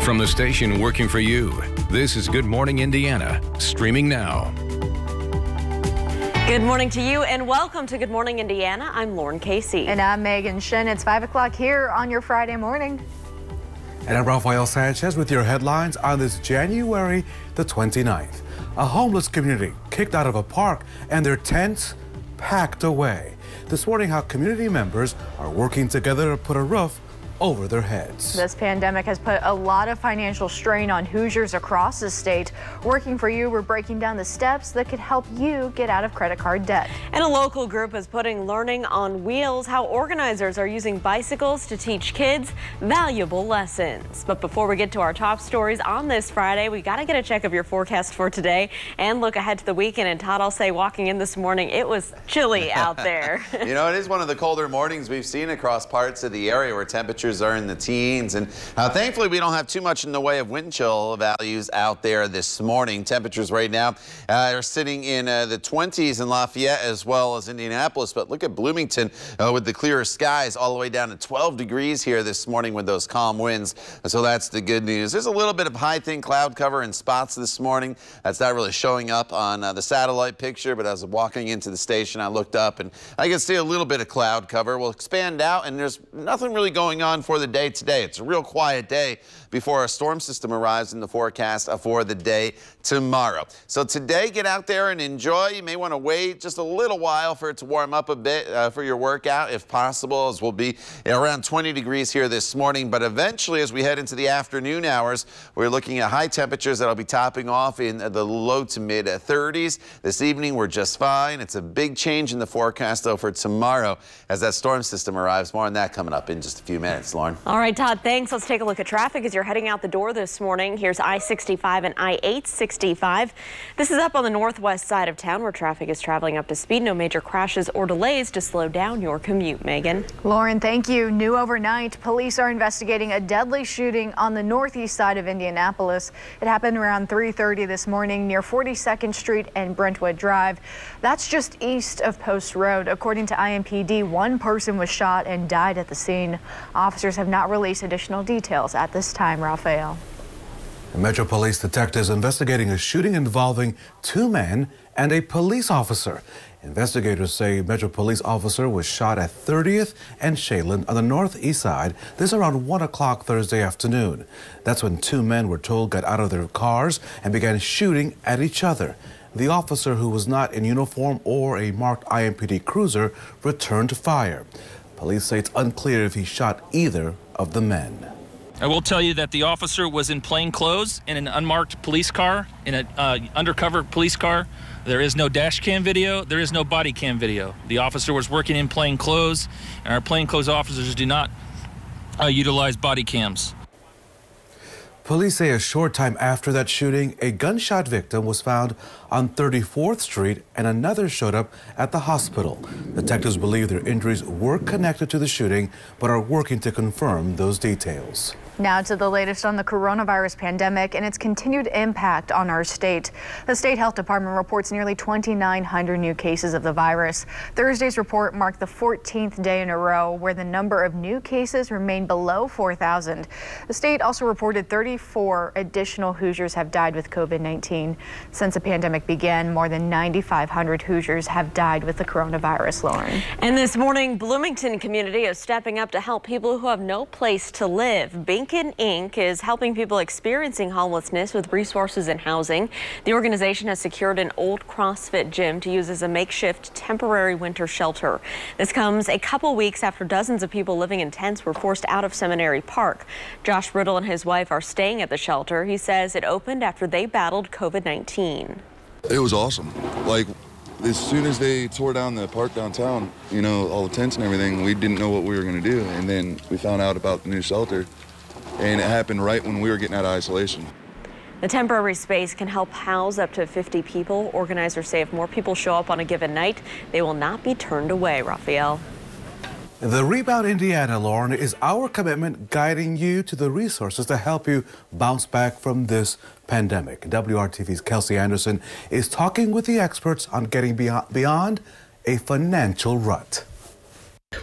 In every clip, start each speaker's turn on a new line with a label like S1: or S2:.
S1: From the station working for you, this is Good Morning Indiana, streaming now.
S2: Good morning to you and welcome to Good Morning Indiana. I'm Lauren Casey.
S3: And I'm Megan Shin. It's 5 o'clock here on your Friday morning.
S4: And I'm Rafael Sanchez with your headlines on this January the 29th. A homeless community kicked out of a park and their tents packed away. This morning, how community members are working together to put a roof over their heads.
S3: This pandemic has put a lot of financial strain on Hoosiers across the state. Working for you, we're breaking down the steps that could help you get out of credit card debt.
S2: And a local group is putting learning on wheels, how organizers are using bicycles to teach kids valuable lessons. But before we get to our top stories on this Friday, we got to get a check of your forecast for today and look ahead to the weekend. And Todd, I'll say walking in this morning, it was chilly out there.
S5: You know, it is one of the colder mornings we've seen across parts of the area where temperatures are in the teens, and thankfully we don't have too much in the way of wind chill values out there this morning. Temperatures right now are sitting in the 20s in Lafayette as well as Indianapolis, but look at Bloomington with the clearer skies all the way down to 12 degrees here this morning with those calm winds, so that's the good news. There's a little bit of high thin cloud cover in spots this morning. That's not really showing up on the satellite picture, but as I'm walking into the station I looked up and I can see a little bit of cloud cover. We'll expand out and there's nothing really going on for the day today. It's a real quiet day before a storm system arrives in the forecast for the day tomorrow. So today, get out there and enjoy. You may want to wait just a little while for it to warm up a bit for your workout if possible, as we'll be around 20 degrees here this morning. But eventually, as we head into the afternoon hours, we're looking at high temperatures that'll be topping off in the low to mid 30s. This evening, we're just fine. It's a big change in the forecast, though, for tomorrow as that storm system arrives. More on that coming up in just a few minutes, Lauren.
S2: All right, Todd, thanks. Let's take a look at traffic as you're heading out the door this morning. Here's I-65 and I-865. This is up on the northwest side of town where traffic is traveling up to speed. No major crashes or delays to slow down your commute. Megan.
S3: Lauren, thank you. New overnight, police are investigating a deadly shooting on the northeast side of Indianapolis. It happened around 3:30 this morning near 42nd Street and Brentwood Drive. That's just east of Post Road. According to IMPD, one person was shot and died at the scene. Officers have not released additional details at this time. Rafael.
S4: Metro Police detectives investigating a shooting involving two men and a police officer. Investigators say Metro Police officer was shot at 30th and Shadeland on the northeast side. This around 1 o'clock Thursday afternoon. That's when two men were told got out of their cars and began shooting at each other. The officer, who was not in uniform or a marked IMPD cruiser, returned fire. Police say it's unclear if he shot either of the men.
S6: I will tell you that the officer was in plain clothes in an unmarked police car, in an undercover police car. There is no dash cam video. There is no body cam video. The officer was working in plain clothes, and our plainclothes officers do not utilize body cams.
S4: Police say a short time after that shooting, a gunshot victim was found on 34th Street and another showed up at the hospital. Detectives believe their injuries were connected to the shooting, but are working to confirm those details.
S3: Now to the latest on the coronavirus pandemic and its continued impact on our state. The state health department reports nearly 2,900 new cases of the virus. Thursday's report marked the 14th day in a row where the number of new cases remained below 4,000. The state also reported 34 additional Hoosiers have died with COVID-19. Since the pandemic began, more than 9,500 Hoosiers have died with the coronavirus, Lauren.
S2: And this morning, Bloomington community is stepping up to help people who have no place to live. Beacon Inc. is helping people experiencing homelessness with resources and housing. The organization has secured an old CrossFit gym to use as a makeshift temporary winter shelter. This comes a couple weeks after dozens of people living in tents were forced out of Seminary Park. Josh Riddle and his wife are staying at the shelter. He says it opened after they battled COVID-19.
S7: It was awesome. Like, as soon as they tore down the park downtown, you know, all the tents and everything, we didn't know what we were going to do. And then we found out about the new shelter. And it happened right when we were getting out of isolation.
S2: The temporary space can help house up to 50 people. Organizers say if more people show up on a given night, they will not be turned away. Rafael.
S4: The Rebound Indiana, Lauren, is our commitment guiding you to the resources to help you bounce back from this pandemic. WRTV's Kelsey Anderson is talking with the experts on getting beyond a financial rut.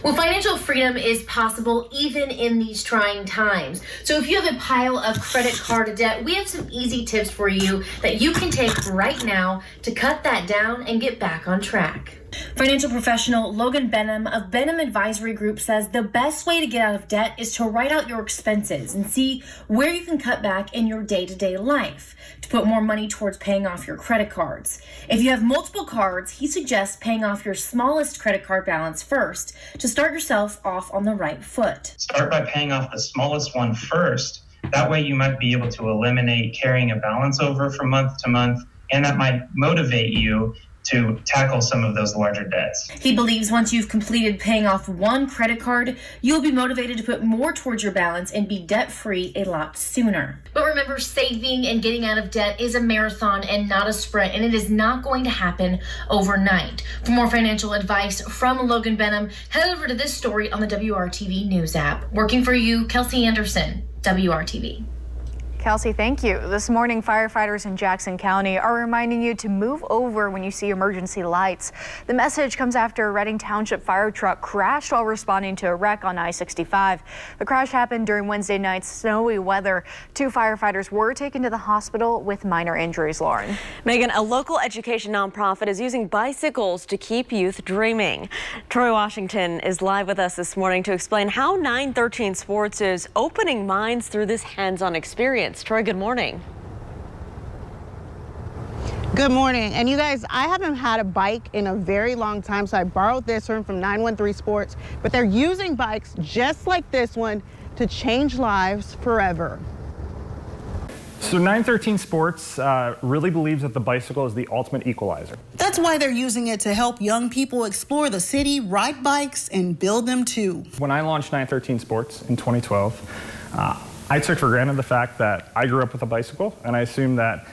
S8: Well, financial freedom is possible even in these trying times. So if you have a pile of credit card debt, we have some easy tips for you that you can take right now to cut that down and get back on track. Financial professional Logan Benham of Benham Advisory Group says the best way to get out of debt is to write out your expenses and see where you can cut back in your day-to-day life to put more money towards paying off your credit cards. If you have multiple cards, he suggests paying off your smallest credit card balance first to start yourself off on the right foot.
S9: Start by paying off the smallest one first. That way you might be able to eliminate carrying a balance over from month to month, and that might motivate you to tackle some of those larger debts.
S8: He believes once you've completed paying off one credit card, you'll be motivated to put more towards your balance and be debt-free a lot sooner. But remember, saving and getting out of debt is a marathon and not a sprint, and it is not going to happen overnight. For more financial advice from Logan Benham, head over to this story on the WRTV News app. Working for you, Kelsey Anderson, WRTV.
S3: Kelsey, thank you. This morning, firefighters in Jackson County are reminding you to move over when you see emergency lights. The message comes after a Reading Township fire truck crashed while responding to a wreck on I-65. The crash happened during Wednesday night's snowy weather. 2 firefighters were taken to the hospital with minor injuries, Lauren.
S2: Megan, a local education nonprofit is using bicycles to keep youth dreaming. Troy Washington is live with us this morning to explain how 913 Sports is opening minds through this hands-on experience. Troy, good morning.
S10: Good morning. And you guys, I haven't had a bike in a very long time, so I borrowed this one from 913 Sports, but they're using bikes just like this one to change lives forever.
S11: So 913 Sports really believes that the bicycle is the ultimate equalizer.
S12: That's why they're using it to help young people explore the city, ride bikes, and build them too.
S11: When I launched 913 Sports in 2012, I took for granted the fact that I grew up with a bicycle, and I assumed that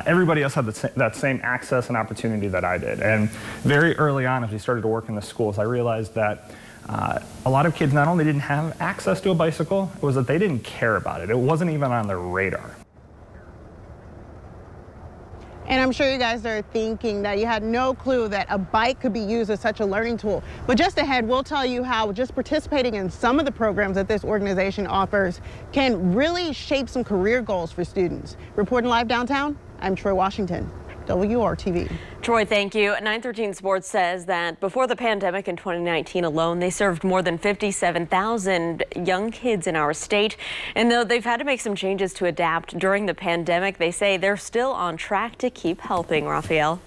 S11: everybody else had that same access and opportunity that I did. And very early on, as we started to work in the schools, I realized that a lot of kids not only didn't have access to a bicycle, it was that they didn't care about it. It wasn't even on their radar.
S10: And I'm sure you guys are thinking that you had no clue that a bike could be used as such a learning tool. But just ahead, we'll tell you how just participating in some of the programs that this organization offers can really shape some career goals for students. Reporting live downtown, I'm Troy Washington, WRTV.
S2: Troy, thank you. 913 Sports says that before the pandemic in 2019 alone, they served more than 57,000 young kids in our state. And though they've had to make some changes to adapt during the pandemic, they say they're still on track to keep helping. Raphael.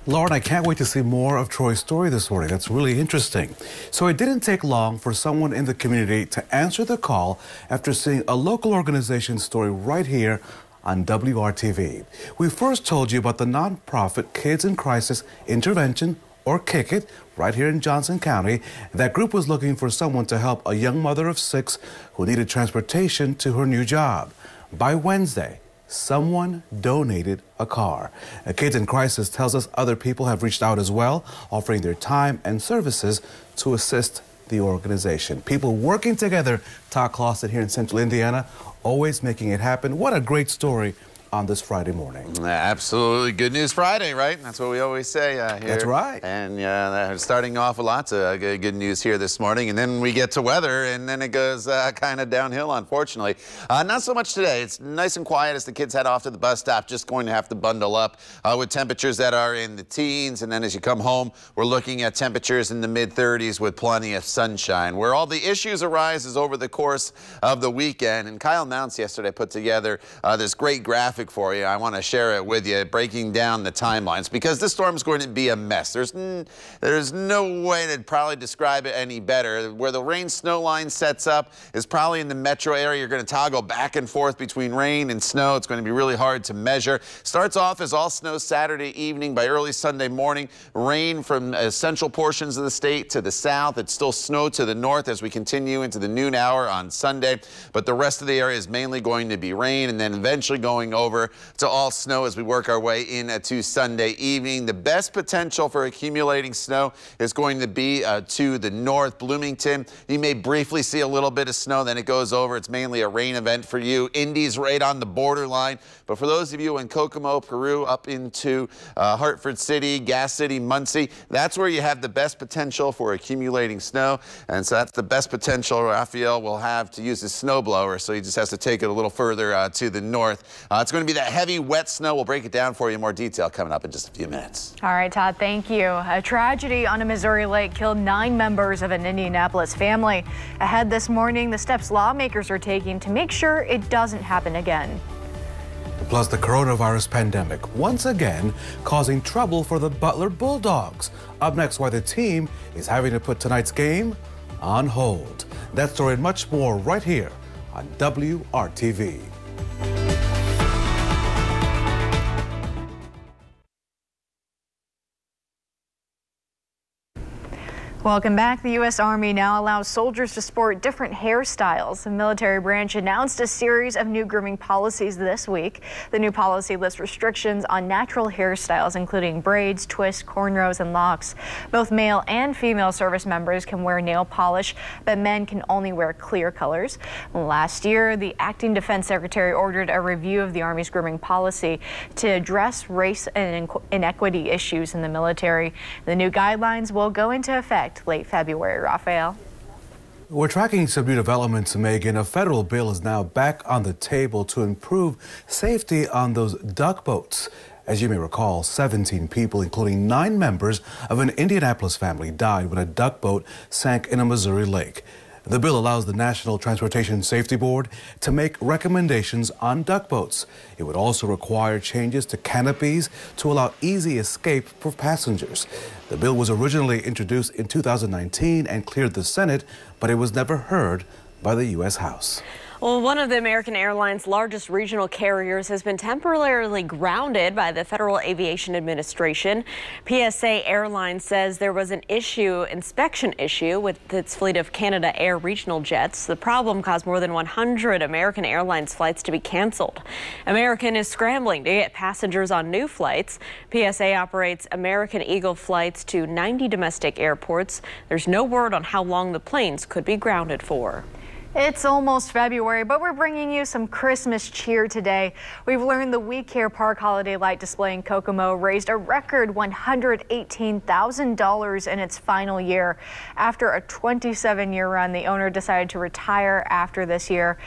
S4: Lauren, I can't wait to see more of Troy's story this morning. That's really interesting. So it didn't take long for someone in the community to answer the call after seeing a local organization's story right here on WRTV. We first told you about the nonprofit Kids in Crisis Intervention, or Kick It, right here in Johnson County. That group was looking for someone to help a young mother of 6 who needed transportation to her new job. By Wednesday, someone donated a car. Kids in Crisis tells us other people have reached out as well, offering their time and services to assist the organization. People working together, Todd Clausen here in Central Indiana, always making it happen. What a great story on this Friday morning.
S5: Absolutely. Good News Friday, right? That's what we always say here.
S4: That's right.
S5: And starting off with lots of good news here this morning. And then we get to weather, and then it goes kind of downhill, unfortunately. Not so much today. It's nice and quiet as the kids head off to the bus stop. Just going to have to bundle up with temperatures that are in the teens. And then as you come home, we're looking at temperatures in the mid-30s with plenty of sunshine. Where all the issues arise is over the course of the weekend. And Kyle Mounts yesterday put together this great graphic for you. I want to share it with you, breaking down the timelines, because this storm is going to be a mess. There's no way to probably describe it any better. Where the rain snow line sets up is probably in the metro area. You're going to toggle back and forth between rain and snow. It's going to be really hard to measure. Starts off as all snow Saturday evening. By early Sunday morning, rain from central portions of the state to the south. It's still snow to the north as we continue into the noon hour on Sunday, but the rest of the area is mainly going to be rain, and then eventually going over over to all snow as we work our way into Sunday evening. The best potential for accumulating snow is going to be to the north. Bloomington, you may briefly see a little bit of snow, then it goes over. It's mainly a rain event for you. Indy's right on the borderline. But for those of you in Kokomo, Peru, up into Hartford City, Gas City, Muncie, that's where you have the best potential for accumulating snow. And so that's the best potential Raphael will have to use his snowblower. So he just has to take it a little further to the north. It's going to be that heavy, wet snow. We'll break it down for you in more detail coming up in just a few minutes.
S3: All right, Todd, thank you. A tragedy on a Missouri lake killed 9 members of an Indianapolis family. Ahead this morning, the steps lawmakers are taking to make sure it doesn't happen again.
S4: Plus, the coronavirus pandemic once again causing trouble for the Butler Bulldogs. Up next, why the team is having to put tonight's game on hold. That story and much more right here on WRTV.
S3: Welcome back. The U.S. Army now allows soldiers to sport different hairstyles. The military branch announced a series of new grooming policies this week. The new policy lists restrictions on natural hairstyles, including braids, twists, cornrows, and locks. Both male and female service members can wear nail polish, but men can only wear clear colors. Last year, the acting defense secretary ordered a review of the Army's grooming policy to address race and inequity issues in the military. The new guidelines will go into effect late February. Raphael.
S4: We're tracking some new developments, Megan. A federal bill is now back on the table to improve safety on those duck boats. As you may recall, 17 people, including 9 members of an Indianapolis family, died when a duck boat sank in a Missouri lake. The bill allows the National Transportation Safety Board to make recommendations on duck boats. It would also require changes to canopies to allow easy escape for passengers. The bill was originally introduced in 2019 and cleared the Senate, but it was never heard by the U.S. House.
S2: Well, one of the American Airlines' largest regional carriers has been temporarily grounded by the Federal Aviation Administration. PSA Airlines says there was an inspection issue with its fleet of Canada Air regional jets. The problem caused more than 100 American Airlines flights to be canceled. American is scrambling to get passengers on new flights. PSA operates American Eagle flights to 90 domestic airports. There's no word on how long the planes could be grounded for.
S3: It's almost February, but we're bringing you some Christmas cheer today. We've learned the We Care Park holiday light display in Kokomo raised a record $118,000 in its final year. After a 27-year run, the owner decided to retire after this year.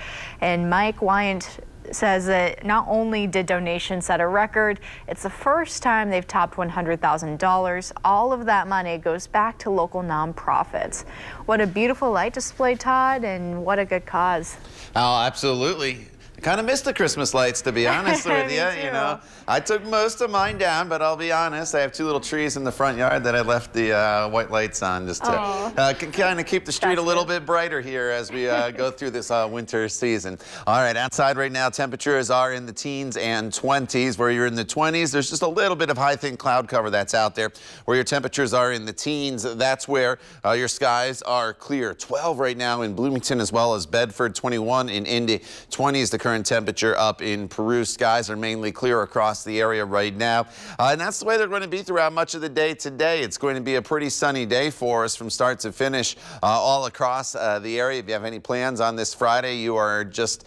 S3: And Mike Wyant says that not only did donations set a record, it's the first time they've topped $100,000. All of that money goes back to local nonprofits. What a beautiful light display, Todd, and what a good cause.
S5: Oh, absolutely. I kind of missed the Christmas lights, to be honest with you. You know, I took most of mine down, but I'll be honest, I have 2 little trees in the front yard that I left the white lights on just to kind of keep the street a little bit brighter here as we go through this winter season. All right, outside right now, temperatures are in the teens and 20s. Where you're in the 20s, there's just a little bit of high thin cloud cover that's out there. Where your temperatures are in the teens, that's where your skies are clear. 12 right now in Bloomington as well as Bedford, 21 in Indy, 20 is the current temperature up in Peru. Skies are mainly clear across the area right now. And that's the way they're going to be throughout much of the day today. It's going to be a pretty sunny day for us from start to finish all across the area. If you have any plans on this Friday, you are just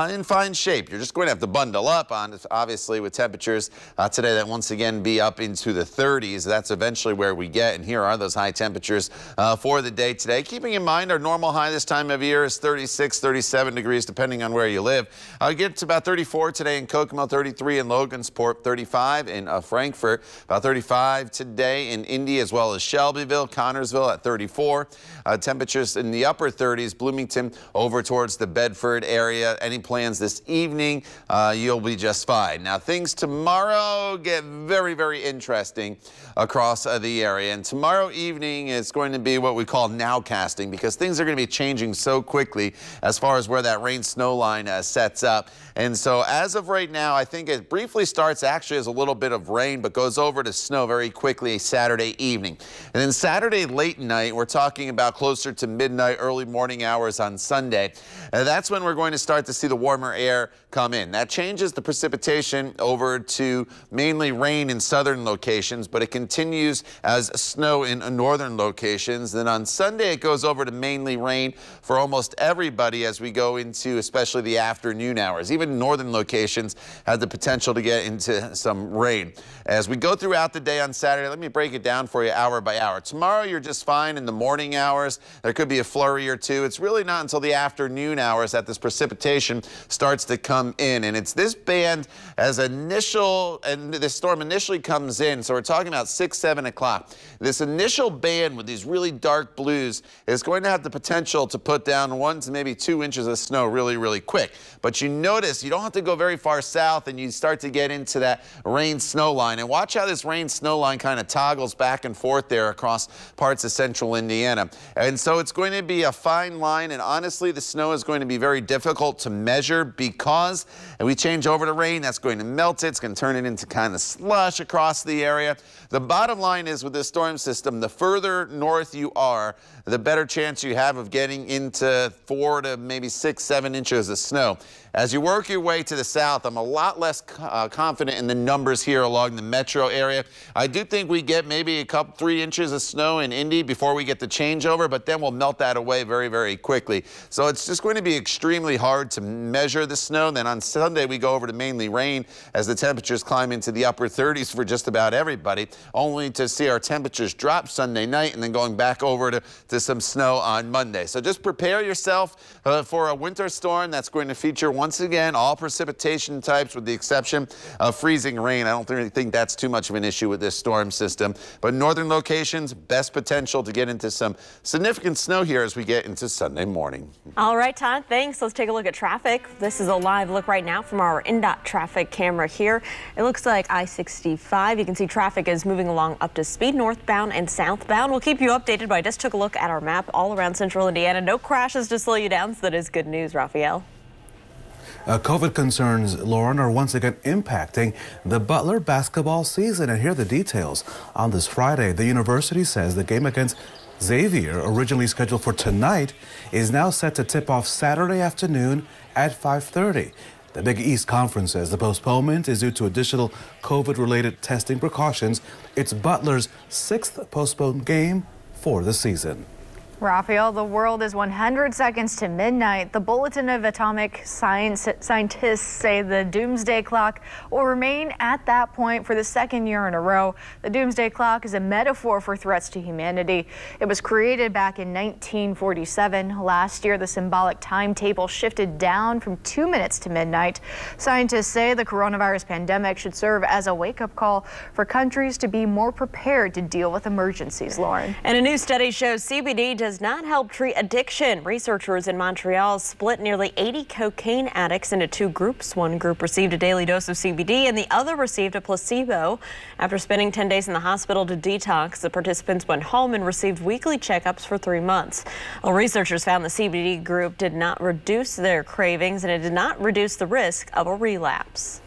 S5: in fine shape. You're just going to have to bundle up on, obviously, with temperatures today that once again be up into the 30s. That's eventually where we get, and here are those high temperatures for the day today. Keeping in mind our normal high this time of year is 36, 37 degrees, depending on where you live. Get to about 34 today in Kokomo, 33 in Logansport, 35 in Frankfort, about 35 today in Indy as well as Shelbyville, Connorsville at 34. Temperatures in the upper 30s, Bloomington over towards the Bedford area. Any plans this evening, you'll be just fine. Now things tomorrow get very, very interesting across the area. And tomorrow evening is going to be what we call nowcasting, because things are going to be changing so quickly as far as where that rain snow line sets sets up. And so as of right now, I think it briefly starts actually as a little bit of rain, but goes over to snow very quickly Saturday evening. And then Saturday late night, we're talking about closer to midnight, early morning hours on Sunday. That's when we're going to start to see the warmer air come in. That changes the precipitation over to mainly rain in southern locations, but it continues as snow in northern locations. Then on Sunday, it goes over to mainly rain for almost everybody as we go into especially the afternoon hours. Even northern locations have the potential to get into some rain. As we go throughout the day on Saturday, let me break it down for you hour by hour. Tomorrow, you're just fine in the morning hours. There could be a flurry or two. It's really not until the afternoon hours that this precipitation starts to come in. And it's this band as initial, and this storm initially comes in. So we're talking about 6, 7 o'clock. This initial band with these really dark blues is going to have the potential to put down 1 to maybe 2 inches of snow really, really quick. But you notice you don't have to go very far south and you start to get into that rain snow line. And watch how this rain snow line kind of toggles back and forth there across parts of central Indiana. And so it's going to be a fine line. And honestly, the snow is going to be very difficult to measure because if we change over to rain, that's going to melt it. It's going to turn it into kind of slush across the area. The bottom line is with this storm system, the further north you are, the better chance you have of getting into 4 to maybe 6, 7 inches of snow. As you work your way to the south, I'm a lot less confident in the numbers here along the metro area. I do think we get maybe a couple, 3 inches of snow in Indy before we get the changeover, but then we'll melt that away very, very quickly. So it's just going to be extremely hard to measure the snow. Then on Sunday, we go over to mainly rain as the temperatures climb into the upper 30s for just about everybody, only to see our temperatures drop Sunday night and then going back over to some snow on Monday. So just prepare yourself for a winter storm that's going to feature once again all precipitation types with the exception of freezing rain. I don't really think that's too much of an issue with this storm system. But northern locations, best potential to get into some significant snow here as we get into Sunday morning.
S2: All right, Todd, thanks. Let's take a look at traffic. This is a live look right now from our INDOT traffic camera here. It looks like I-65. You can see traffic is moving along up to speed northbound and southbound. We'll keep you updated, but I just took a look at our map all around central Indiana. No crashes to slow you down, so that is good news, Raphael.
S4: COVID concerns, Lauren, are once again impacting the Butler basketball season. And here are the details. On this Friday, the university says the game against Xavier, originally scheduled for tonight, is now set to tip off Saturday afternoon at 5:30. The Big East Conference says the postponement is due to additional COVID-related testing precautions. It's Butler's 6th postponed game for the season.
S3: Raphael, the world is 100 seconds to midnight. The Bulletin of Atomic Scientists say the doomsday clock will remain at that point for the 2nd year in a row. The doomsday clock is a metaphor for threats to humanity. It was created back in 1947. Last year, the symbolic timetable shifted down from 2 minutes to midnight. Scientists say the coronavirus pandemic should serve as a wake-up call for countries to be more prepared to deal with emergencies, Lauren.
S2: And a new study shows CBD does not help treat addiction. Researchers in Montreal split nearly 80 cocaine addicts into 2 groups. One group received a daily dose of CBD and the other received a placebo. After spending 10 days in the hospital to detox, the participants went home and received weekly checkups for 3 months. Well, researchers found the CBD group did not reduce their cravings and it did not reduce the risk of a relapse.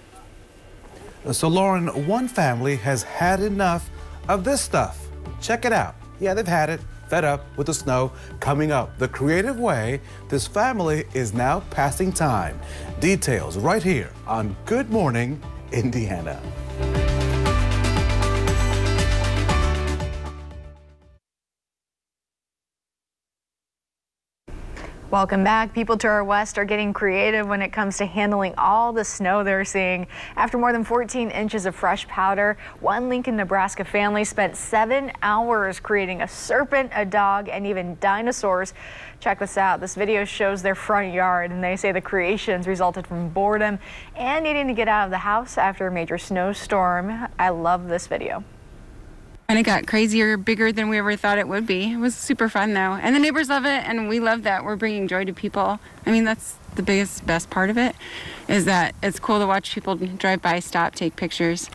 S4: So, Lauren, one family has had enough of this stuff. Check it out. Yeah, they've had it. Fed up with the snow coming up. The creative way this family is now passing time. Details right here on Good Morning Indiana.
S3: Welcome back. People to our west are getting creative when it comes to handling all the snow they're seeing. After more than 14 inches of fresh powder, one Lincoln, Nebraska family spent 7 hours creating a serpent, a dog, and even dinosaurs. Check this out. This video shows their front yard, and they say the creations resulted from boredom and needing to get out of the house after a major snowstorm. I love this video.
S13: And it got crazier, bigger than we ever thought it would be. It was super fun, though. And the neighbors love it, and we love that we're bringing joy to people. I mean, that's the best part of it, is that it's cool to watch people drive by, stop, take pictures.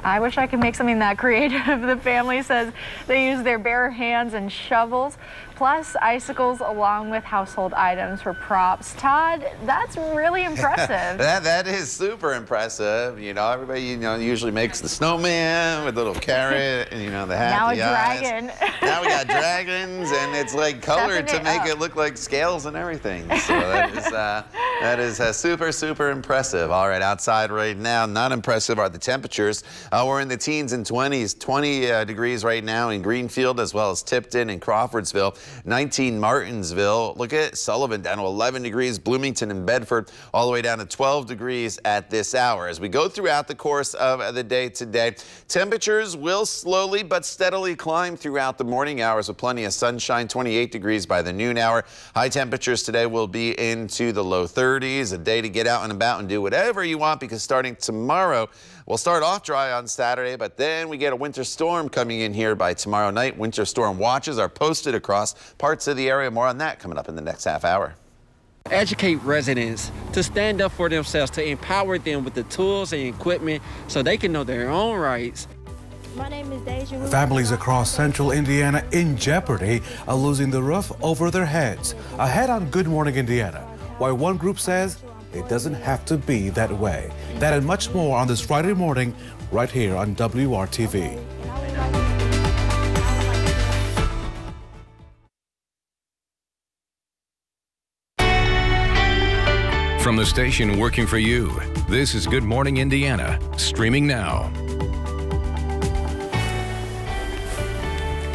S3: I wish I could make something that creative. The family says they use their bare hands and shovels. plus icicles along with household items for props. Todd, that's really impressive.
S5: That is super impressive. You know, everybody, usually makes the snowman with a little carrot and, the hat.
S3: Now
S5: the
S3: a dragon.
S5: Now we got dragons, and it's like colored to make it look like scales and everything. So that is super, super impressive. All right, outside right now, not impressive are the temperatures. We're in the teens and 20s, 20 degrees right now in Greenfield, as well as Tipton and Crawfordsville, 19 Martinsville. Look at Sullivan down to 11 degrees, Bloomington and Bedford all the way down to 12 degrees at this hour. As we go throughout the course of the day today, temperatures will slowly but steadily climb throughout the morning hours with plenty of sunshine, 28 degrees by the noon hour. High temperatures today will be into the low 30s, a day to get out and about and do whatever you want, because starting tomorrow, we'll start off dry on Saturday, but then we get a winter storm coming in here by tomorrow night. Winter storm watches are posted across parts of the area. More on that coming up in the next half hour.
S14: Educate residents to stand up for themselves, to empower them with the tools and equipment so they can know their own rights.
S15: My name is Deja.
S4: Families across central Indiana in jeopardy of losing the roof over their heads. Ahead on Good Morning Indiana, why one group says it doesn't have to be that way. That and much more on this Friday morning right here on WRTV.
S1: From the station working for you, this is Good Morning Indiana, streaming now.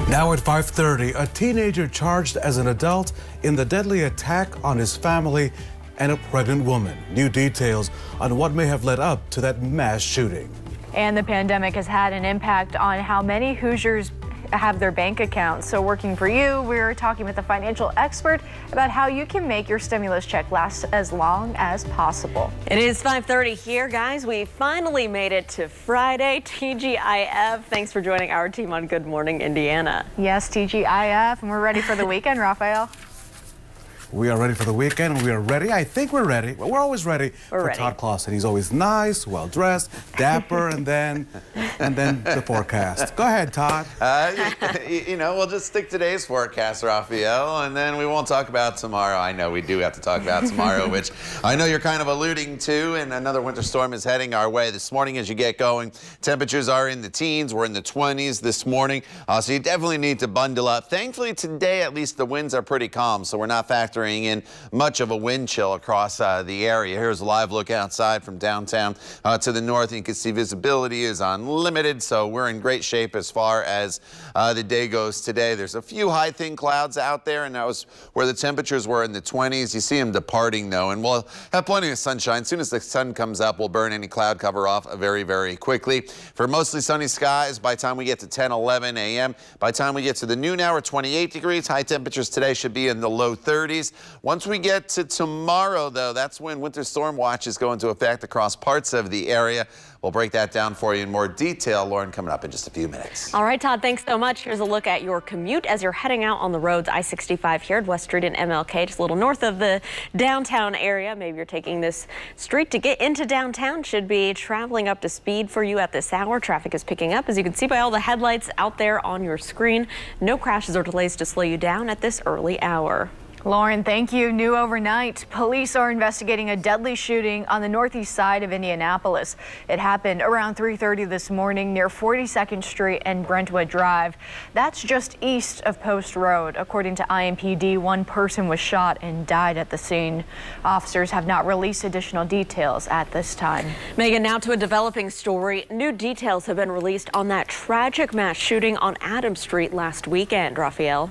S4: Now at 5:30, a teenager charged as an adult in the deadly attack on his family and a pregnant woman. New details on what may have led up to that mass shooting.
S3: And the pandemic has had an impact on how many Hoosiers have their bank accounts. So working for you, we're talking with a financial expert about how you can make your stimulus check last as long as possible.
S2: It is 5:30 here, guys. We finally made it to Friday, TGIF. Thanks for joining our team on Good Morning Indiana.
S3: Yes, TGIF, and we're ready for the weekend, Raphael.
S4: We are ready for the weekend, and we are ready. I think we're ready. Well, we're always ready for Todd Clausen. He's always nice, well-dressed, dapper, and then the forecast. Go ahead, Todd.
S5: We'll just stick to today's forecast, Raphael, and then we won't talk about tomorrow. I know we do have to talk about tomorrow, which I know you're kind of alluding to, and another winter storm is heading our way this morning as you get going. Temperatures are in the teens. We're in the 20s this morning, so you definitely need to bundle up. Thankfully, today, at least, the winds are pretty calm, so we're not factoring in much of a wind chill across the area. Here's a live look outside from downtown to the north. You can see visibility is unlimited, so we're in great shape as far as the day goes today. There's a few high thin clouds out there, and that was where the temperatures were in the 20s. You see them departing, though, and we'll have plenty of sunshine. As soon as the sun comes up, we'll burn any cloud cover off very, very quickly. For mostly sunny skies by the time we get to 10, 11 a.m. By the time we get to the noon hour, 28 degrees. High temperatures today should be in the low 30s. Once we get to tomorrow, though, that's when winter storm watches go into effect across parts of the area. We'll break that down for you in more detail. Lauren, coming up in just a few minutes.
S2: All right, Todd, thanks so much. Here's a look at your commute as you're heading out on the roads. I-65 here at West Street and MLK, just a little north of the downtown area. Maybe you're taking this street to get into downtown. Should be traveling up to speed for you at this hour. Traffic is picking up, as you can see by all the headlights out there on your screen. No crashes or delays to slow you down at this early hour.
S3: Lauren, thank you. New overnight, police are investigating a deadly shooting on the northeast side of Indianapolis. It happened around 3:30 this morning near 42nd Street and Brentwood Drive. That's just east of Post Road. According to IMPD, one person was shot and died at the scene. Officers have not released additional details at this time.
S2: Megan, now to a developing story. New details have been released on that tragic mass shooting on Adams Street last weekend. Raphael.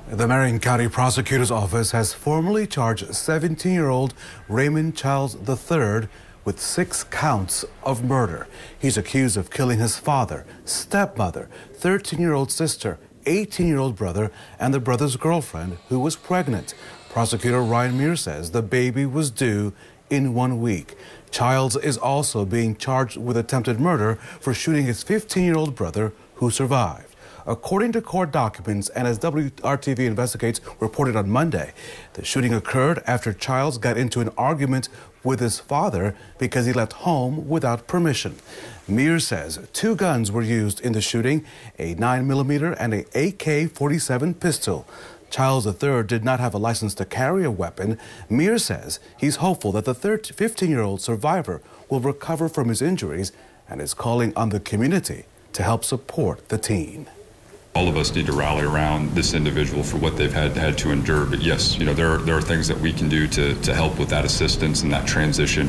S4: The Marion County Prosecutor's Office has formally charged 17-year-old Raymond Childs III with 6 counts of murder. He's accused of killing his father, stepmother, 13-year-old sister, 18-year-old brother, and the brother's girlfriend, who was pregnant. Prosecutor Ryan Muir says the baby was due in 1 week. Childs is also being charged with attempted murder for shooting his 15-year-old brother, who survived. According to court documents, and as WRTV Investigates reported on Monday, the shooting occurred after Childs got into an argument with his father because he left home without permission. Mears says 2 guns were used in the shooting, a 9mm and a AK-47 pistol. Childs III did not have a license to carry a weapon. Mir says he's hopeful that the 15-year-old survivor will recover from his injuries and is calling on the community to help support the teen.
S16: All of us need to rally around this individual for what they've had to endure. But yes, there are things that we can do to help with that assistance and that transition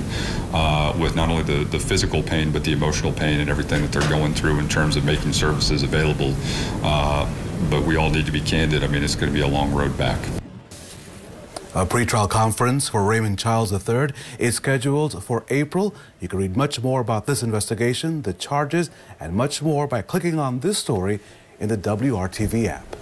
S16: with not only the physical pain, but the emotional pain and everything that they're going through in terms of making services available. But we all need to be candid. I mean, it's going to be a long road back.
S4: A pretrial conference for Raymond Childs III is scheduled for April. You can read much more about this investigation, the charges, and much more by clicking on this story in the WRTV app.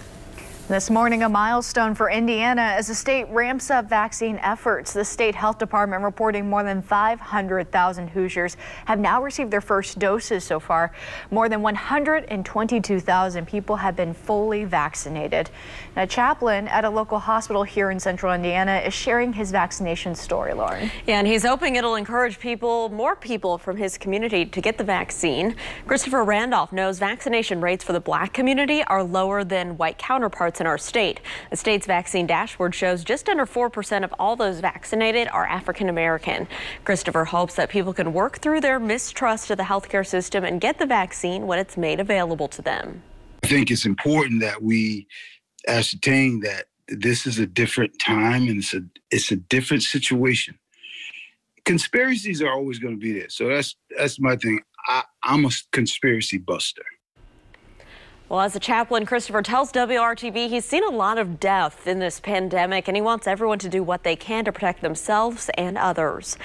S3: This morning, a milestone for Indiana as the state ramps up vaccine efforts. The state health department reporting more than 500,000 Hoosiers have now received their first doses so far. More than 122,000 people have been fully vaccinated. A chaplain at a local hospital here in central Indiana is sharing his vaccination story, Lauren.
S2: Yeah, and he's hoping it'll encourage more people from his community to get the vaccine. Christopher Randolph knows vaccination rates for the Black community are lower than white counterparts in our state. The state's vaccine dashboard shows just under 4% of all those vaccinated are African American. Christopher hopes that people can work through their mistrust of the healthcare system and get the vaccine when it's made available to them.
S17: I think it's important that we ascertain that this is a different time and it's a different situation. Conspiracies are always going to be there. So that's my thing. I'm a conspiracy buster.
S2: Well, as a chaplain, Christopher tells WRTV he's seen a lot of death in this pandemic, and he wants everyone to do what they can to protect themselves and others.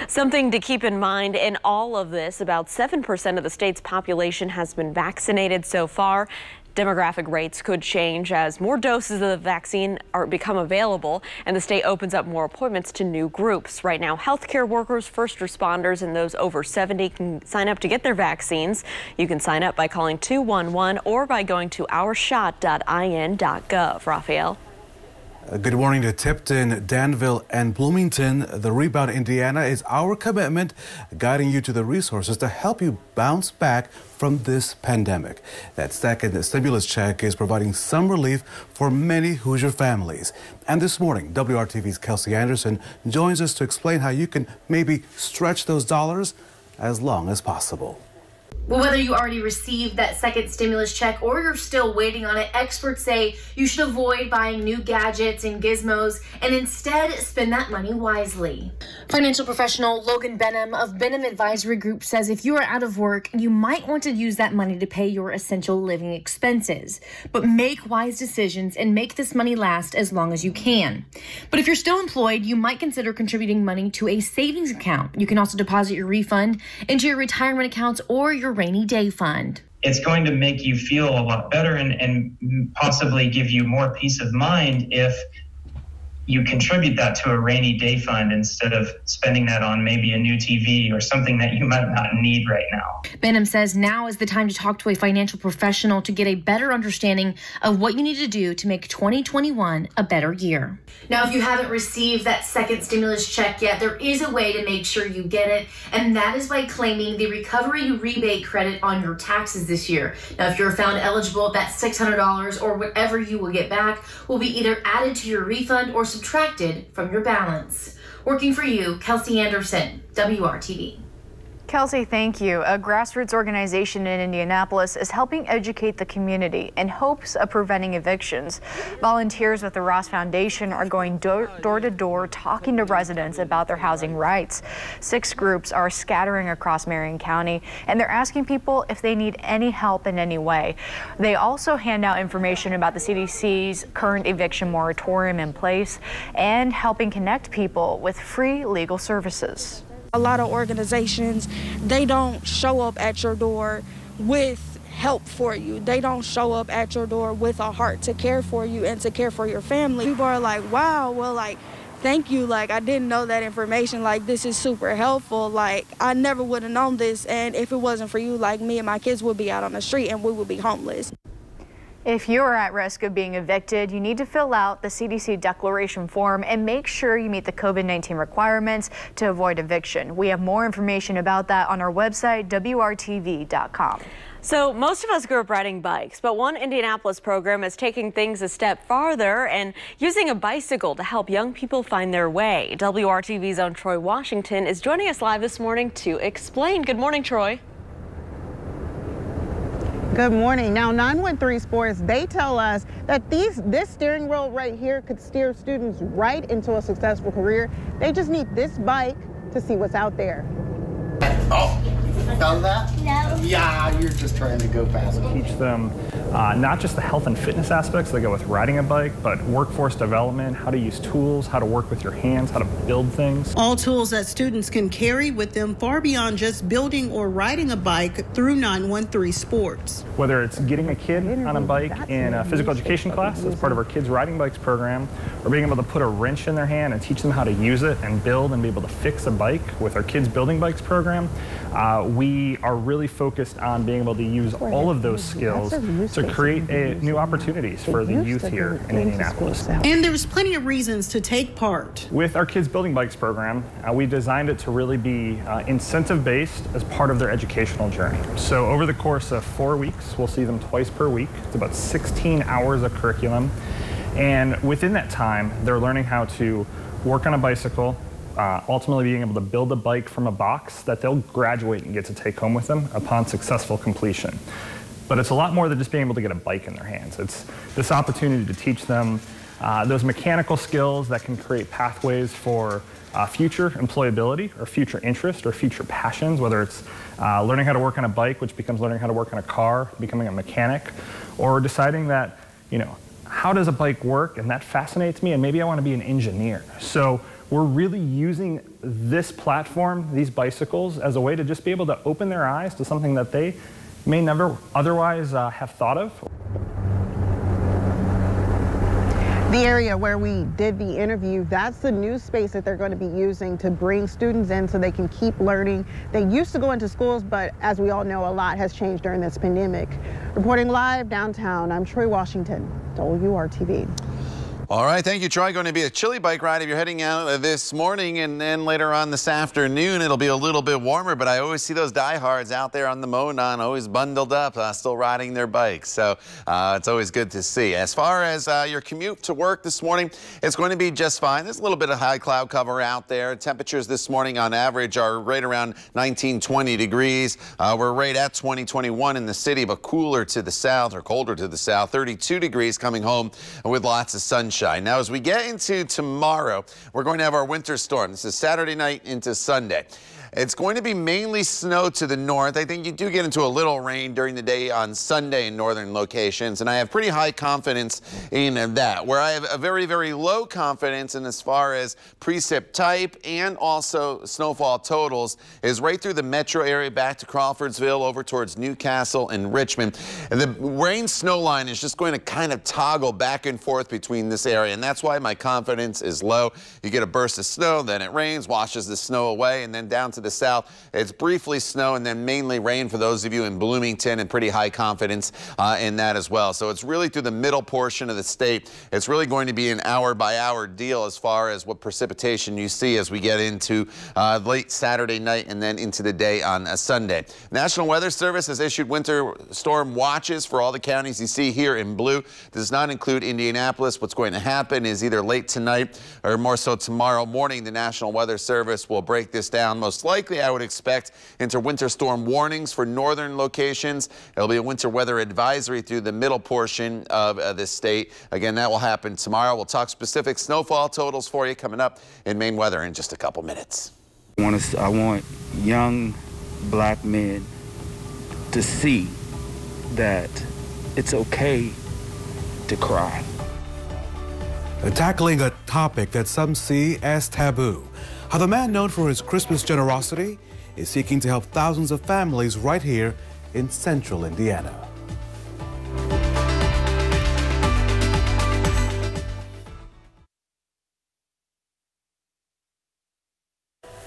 S2: Something to keep in mind in all of this, about 7% of the state's population has been vaccinated so far. Demographic rates could change as more doses of the vaccine become available and the state opens up more appointments to new groups. Right now, healthcare workers, first responders, and those over 70 can sign up to get their vaccines. You can sign up by calling 211 or by going to ourshot.in.gov. Raphael.
S4: Good morning to Tipton, Danville, and Bloomington. The Rebound Indiana is our commitment, guiding you to the resources to help you bounce back from this pandemic. That second stimulus check is providing some relief for many Hoosier families. And this morning, WRTV's Kelsey Anderson joins us to explain how you can maybe stretch those dollars as long as possible.
S8: Well, whether you already received that second stimulus check or you're still waiting on it, experts say you should avoid buying new gadgets and gizmos and instead spend that money wisely. Financial professional Logan Benham of Benham Advisory Group says if you are out of work, you might want to use that money to pay your essential living expenses. But make wise decisions and make this money last as long as you can. But if you're still employed, you might consider contributing money to a savings account. You can also deposit your refund into your retirement accounts or your rainy day fund.
S9: It's going to make you feel a lot better and possibly give you more peace of mind if you contribute that to a rainy day fund instead of spending that on maybe a new TV or something that you might not need right now.
S8: Benham says now is the time to talk to a financial professional to get a better understanding of what you need to do to make 2021 a better year. Now, if you haven't received that second stimulus check yet, there is a way to make sure you get it, and that is by claiming the recovery rebate credit on your taxes this year. Now, if you're found eligible, that $600 or whatever you will get back will be either added to your refund or subtracted from your balance. Working for you, Kelsey Anderson, WRTV.
S3: Kelsey, thank you. A grassroots organization in Indianapolis is helping educate the community in hopes of preventing evictions. Volunteers with the Ross Foundation are going door to door talking to residents about their housing rights. 6 groups are scattering across Marion County, and they're asking people if they need any help in any way. They also hand out information about the CDC's current eviction moratorium in place and helping connect people with free legal services.
S18: A lot of organizations, they don't show up at your door with help for you. They don't show up at your door with a heart to care for you and to care for your family. People are like, wow, well, like, thank you. Like, I didn't know that information. Like, this is super helpful. Like, I never would have known this. And if it wasn't for you, like, me and my kids would be out on the street and we would be homeless.
S3: If you're at risk of being evicted, you need to fill out the CDC declaration form and make sure you meet the COVID-19 requirements to avoid eviction. We have more information about that on our website, WRTV.com.
S2: So most of us grew up riding bikes, but one Indianapolis program is taking things a step farther and using a bicycle to help young people find their way. WRTV's own Troy Washington is joining us live this morning to explain. Good morning, Troy.
S10: Good morning. Now, 913 Sports, they tell us that this steering wheel right here could steer students right into a successful career. They just need this bike to see what's out there.
S19: Oh, found that?
S15: No.
S19: Yeah, you're just trying to go fast.
S11: Teach them not just the health and fitness aspects that go with riding a bike, but workforce development, how to use tools, how to work with your hands, how to build things.
S12: All tools that students can carry with them far beyond just building or riding a bike through 913 Sports.
S11: Whether it's getting a kid on a bike in a physical education class as part of our Kids Riding Bikes program, or being able to put a wrench in their hand and teach them how to use it and build and be able to fix a bike with our Kids Building Bikes program, we are really focused on being able to use all of those skills to create new opportunities for the youth here in Indianapolis.
S12: And there's plenty of reasons to take part.
S11: With our Kids Building Bikes program, we designed it to really be incentive-based as part of their educational journey. So over the course of 4 weeks, we'll see them twice per week. It's about 16 hours of curriculum. And within that time, they're learning how to work on a bicycle, ultimately being able to build a bike from a box that they'll graduate and get to take home with them upon successful completion. But it's a lot more than just being able to get a bike in their hands. It's this opportunity to teach them those mechanical skills that can create pathways for future employability or future interest or future passions, whether it's learning how to work on a bike, which becomes learning how to work on a car, becoming a mechanic, or deciding that, you know, how does a bike work? And that fascinates me, and maybe I want to be an engineer. So we're really using this platform, these bicycles, as a way to just be able to open their eyes to something that they may never otherwise have thought of.
S10: The area where we did the interview, that's the new space that they're going to be using to bring students in so they can keep learning. They used to go into schools, but as we all know, a lot has changed during this pandemic. Reporting live downtown, I'm Troy Washington, WRTV.
S5: All right, thank you, Troy. Going to be a chilly bike ride if you're heading out this morning, and then later on this afternoon, it'll be a little bit warmer, but I always see those diehards out there on the Monon, always bundled up, still riding their bikes. So it's always good to see. As far as your commute to work this morning, it's going to be just fine. There's a little bit of high cloud cover out there. Temperatures this morning on average are right around 19, 20 degrees. We're right at 20, 21 in the city, but cooler to the south or colder to the south. 32 degrees coming home with lots of sunshine. Now, as we get into tomorrow, we're going to have our winter storm. This is Saturday night into Sunday. It's going to be mainly snow to the north. I think you do get into a little rain during the day on Sunday in northern locations, and I have pretty high confidence in that. Where I have a very, very low confidence in as far as precip type and also snowfall totals is right through the metro area back to Crawfordsville over towards Newcastle and Richmond. And the rain snow line is just going to kind of toggle back and forth between this area, and that's why my confidence is low. You get a burst of snow, then it rains, washes the snow away, and then down to the south, it's briefly snow and then mainly rain for those of you in Bloomington, and pretty high confidence in that as well. So it's really through the middle portion of the state. It's really going to be an hour-by-hour deal as far as what precipitation you see as we get into late Saturday night and then into the day on a Sunday. National Weather Service has issued winter storm watches for all the counties you see here in blue. Does not include Indianapolis. What's going to happen is either late tonight or more so tomorrow morning, the National Weather Service will break this down. Most likely, I would expect, into winter storm warnings for northern locations. It'll be a winter weather advisory through the middle portion of the state. Again, that will happen tomorrow. We'll talk specific snowfall totals for you coming up in Maine weather in just a couple minutes.
S17: I want young black men to see that it's okay to cry.
S4: Tackling a topic that some see as taboo. How the man known for his Christmas generosity is seeking to help thousands of families right here in central Indiana.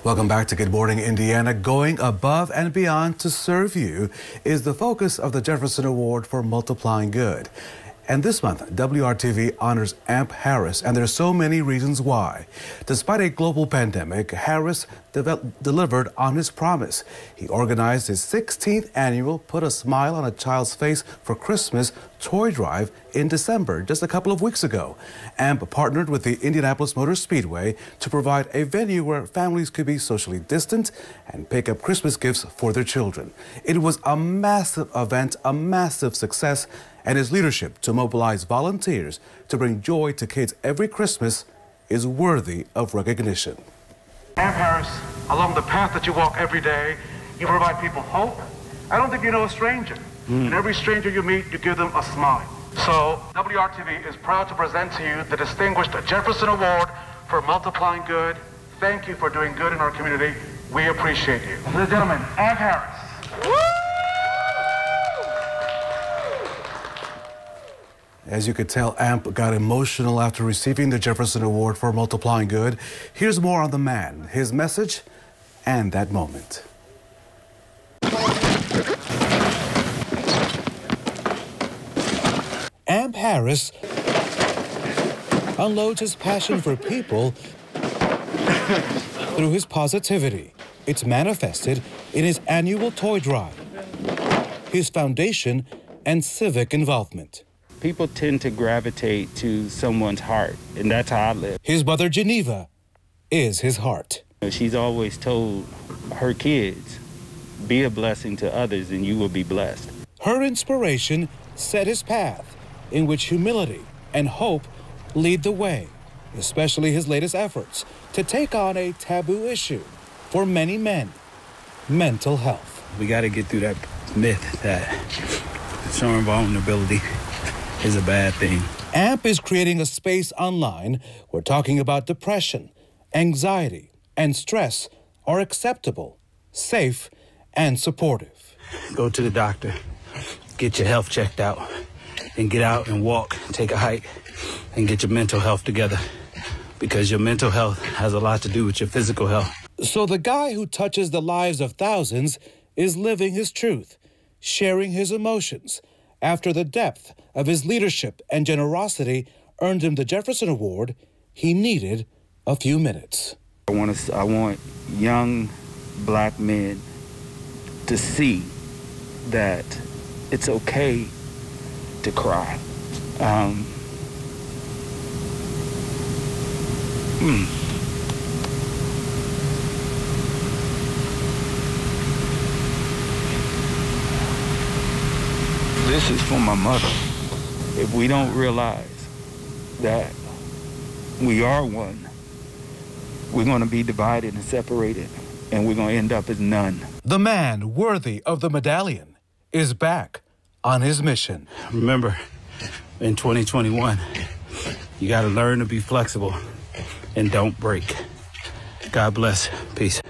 S4: Welcome back to Good Morning Indiana. Going above and beyond to serve you is the focus of the Jefferson Award for Multiplying Good. And this month, WRTV honors Amp Harris, and there's so many reasons why. Despite a global pandemic, Harris delivered on his promise. He organized his 16th annual Put a Smile on a Child's Face for Christmas toy drive in December, just a couple of weeks ago. Amp partnered with the Indianapolis Motor Speedway to provide a venue where families could be socially distant and pick up Christmas gifts for their children. It was a massive event, a massive success, and his leadership to mobilize volunteers to bring joy to kids every Christmas is worthy of recognition.
S20: Amp Harris, along the path that you walk every day, you provide people hope. I don't think you know a stranger. And every stranger you meet, you give them a smile. So WRTV is proud to present to you the distinguished Jefferson Award for multiplying good. Thank you for doing good in our community. We appreciate you. Ladies and gentlemen, Amp Harris. Woo!
S4: As you could tell, Amp got emotional after receiving the Jefferson Award for multiplying good. Here's more on the man, his message, and that moment. Amp Harris unloads his passion for people through his positivity. It's manifested in his annual toy drive, his foundation, and civic involvement.
S21: People tend to gravitate to someone's heart, and that's how I live.
S4: His mother, Geneva, is his heart.
S21: She's always told her kids, be a blessing to others and you will be blessed.
S4: Her inspiration set his path, in which humility and hope lead the way, especially his latest efforts to take on a taboo issue for many men, mental health.
S21: We got to get through that myth that showing vulnerability is a bad thing.
S4: AMP is creating a space online where talking about depression, anxiety, and stress are acceptable, safe, and supportive.
S21: Go to the doctor, get your health checked out, and get out and walk, take a hike, and get your mental health together, because your mental health has a lot to do with your physical health.
S4: So the guy who touches the lives of thousands is living his truth, sharing his emotions, after the depth of his leadership and generosity earned him the Jefferson Award. He needed a few minutes.
S21: I want young black men to see that it's okay to cry. This is for my mother. If we don't realize that we are one, we're going to be divided and separated, and we're going to end up as none.
S4: The man worthy of the medallion is back on his mission.
S21: Remember, in 2021, you got to learn to be flexible and don't break. God bless. Peace.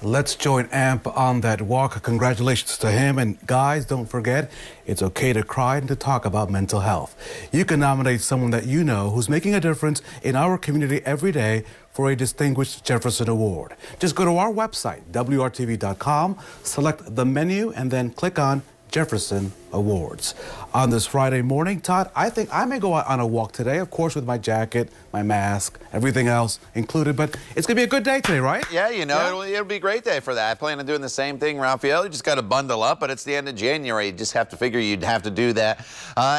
S4: Let's join AMP on that walk. Congratulations to him. And guys, don't forget, it's okay to cry and to talk about mental health. You can nominate someone that you know who's making a difference in our community every day for a distinguished Jefferson Award. Just go to our website, WRTV.com, select the menu, and then click on Jefferson Awards. On this Friday morning, Todd, I think I may go out on a walk today, of course, with my jacket, my mask, everything else included, but it's going to be a good day today, right?
S5: Yeah, you know, it'll be a great day for that. I plan on doing the same thing, Raphael. You just got to bundle up, but it's the end of January. You just have to figure you'd have to do that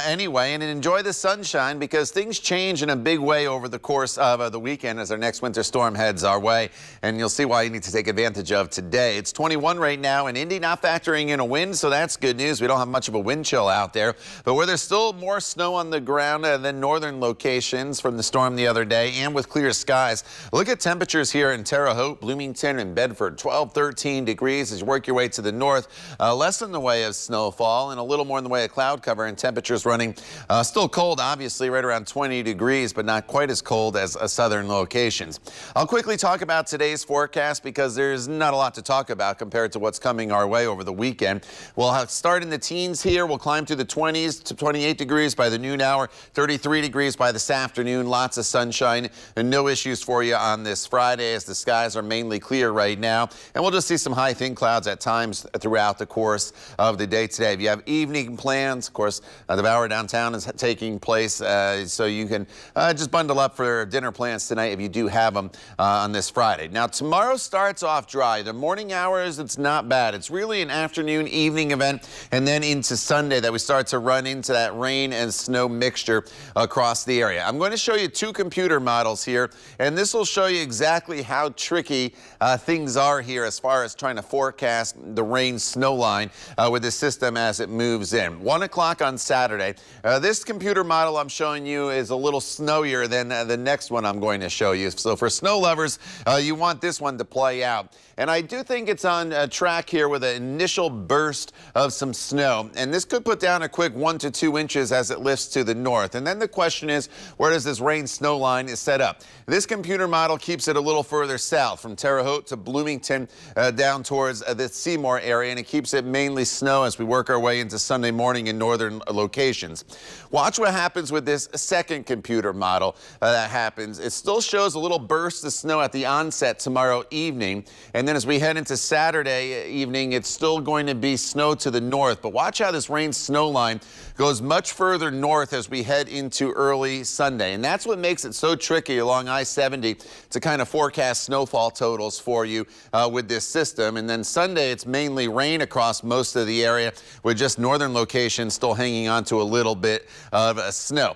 S5: anyway, and enjoy the sunshine, because things change in a big way over the course of the weekend as our next winter storm heads our way, and you'll see why you need to take advantage of today. It's 21 right now in Indy, not factoring in a wind, so that's good news. We don't have much of a wind chill out there, but where there's still more snow on the ground than northern locations from the storm the other day, and with clear skies. Look at temperatures here in Terre Haute, Bloomington, and Bedford. 12, 13 degrees as you work your way to the north. Less in the way of snowfall and a little more in the way of cloud cover, and temperatures running still cold, obviously, right around 20 degrees, but not quite as cold as southern locations. I'll quickly talk about today's forecast because there's not a lot to talk about compared to what's coming our way over the weekend. We'll start in the teens here. here. We'll climb to the 20s to 28 degrees by the noon hour, 33 degrees by this afternoon. Lots of sunshine and no issues for you on this Friday as the skies are mainly clear right now. And we'll just see some high thin clouds at times throughout the course of the day today. If you have evening plans, of course, the Devour Downtown is taking place, so you can just bundle up for dinner plans tonight if you do have them on this Friday. Now, tomorrow starts off dry. The morning hours, it's not bad. It's really an afternoon, evening event, and then into Sunday that we start to run into that rain and snow mixture across the area. I'm going to show you two computer models here, and this will show you exactly how tricky things are here as far as trying to forecast the rain-snow line with the system as it moves in. 1 o'clock on Saturday. This computer model I'm showing you is a little snowier than the next one I'm going to show you. So for snow lovers, you want this one to play out. And I do think it's on track here with an initial burst of some snow. And this could put down a quick 1 to 2 inches as it lifts to the north. And then the question is, where does this rain-snow line is set up? This computer model keeps it a little further south from Terre Haute to Bloomington down towards the Seymour area. And it keeps it mainly snow as we work our way into Sunday morning in northern locations. Watch what happens with this second computer model that happens. It still shows a little burst of snow at the onset tomorrow evening. And then as we head into Saturday evening, it's still going to be snow to the north. But watch how this rain-snow line goes much further north as we head into early Sunday. And that's what makes it so tricky along I-70 to kind of forecast snowfall totals for you with this system. And then Sunday, it's mainly rain across most of the area with just northern locations still hanging on to a little bit of snow.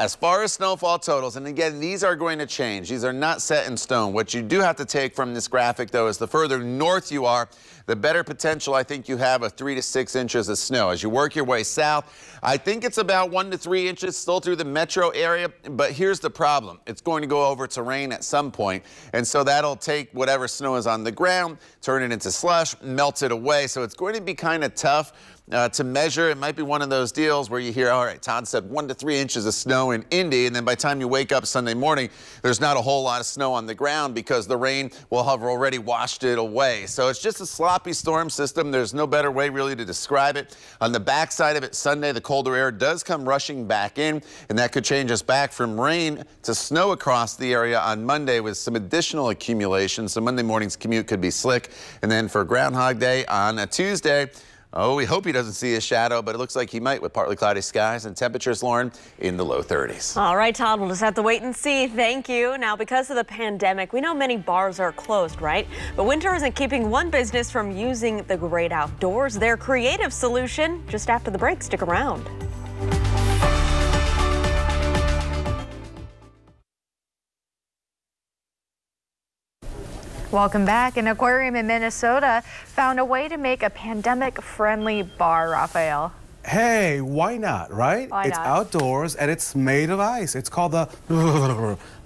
S5: As far as snowfall totals, and again, these are going to change. These are not set in stone. What you do have to take from this graphic, though, is the further north you are, the better potential I think you have of 3 to 6 inches of snow. As you work your way south, I think it's about 1 to 3 inches still through the metro area. But here's the problem. It's going to go over to rain at some point. And so that'll take whatever snow is on the ground, turn it into slush, melt it away. So it's going to be kind of tough to measure. It might be one of those deals where you hear, all right, Todd said 1 to 3 inches of snow in Indy, and then by the time you wake up Sunday morning, there's not a whole lot of snow on the ground because the rain will have already washed it away. So it's just a sloppy storm system. There's no better way really to describe it. On the backside of it, Sunday, the colder air does come rushing back in, and that could change us back from rain to snow across the area on Monday with some additional accumulation. So Monday morning's commute could be slick. And then for Groundhog Day on a Tuesday, oh, we hope he doesn't see a shadow, but it looks like he might with partly cloudy skies and temperatures, Lauren, in the low 30s.
S2: All right, Todd, we'll just have to wait and see. Thank you. Now, because of the pandemic, we know many bars are closed, right? But winter isn't keeping one business from using the great outdoors. Their creative solution just after the break. Stick around.
S3: Welcome back. An aquarium in Minnesota found a way to make a pandemic-friendly bar, Raphael.
S4: Hey, why not, right?
S3: Why
S4: it's
S3: not?
S4: Outdoors and it's made of ice. It's called the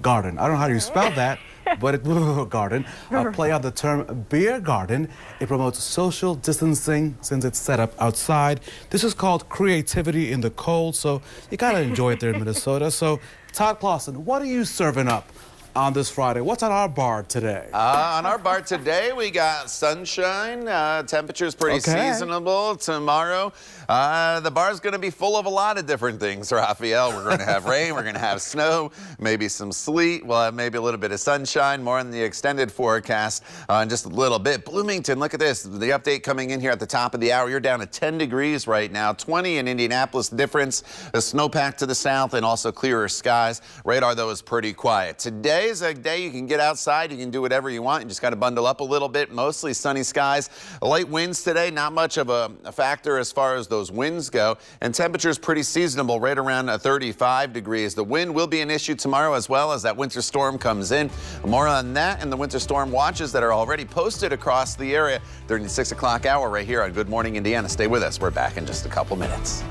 S4: garden. I don't know how you spell that, but it's garden. Play out the term beer garden. It promotes social distancing since it's set up outside. This is called creativity in the cold, so you gotta enjoy it there in Minnesota. So, Todd Clausen, what are you serving up on this Friday? What's on our bar today?
S5: On our bar today, we got sunshine. Temperature's pretty seasonable. Tomorrow, the bar's going to be full of a lot of different things, Raphael. We're going to have rain. We're going to have snow, maybe some sleet. We'll have maybe a little bit of sunshine. More in the extended forecast in just a little bit. Bloomington, look at this. The update coming in here at the top of the hour. You're down to 10 degrees right now. 20 in Indianapolis. Difference, a snowpack to the south and also clearer skies. Radar, though, is pretty quiet. Today is a day you can get outside. You can do whatever you want. You just got to bundle up a little bit. Mostly sunny skies. Light winds today. Not much of a factor as far as those winds go. And temperatures pretty seasonable, right around 35 degrees. The wind will be an issue tomorrow as well as that winter storm comes in. More on that and the winter storm watches that are already posted across the area during the 6 o'clock hour right here on Good Morning Indiana. Stay with us. We're back in just a couple minutes.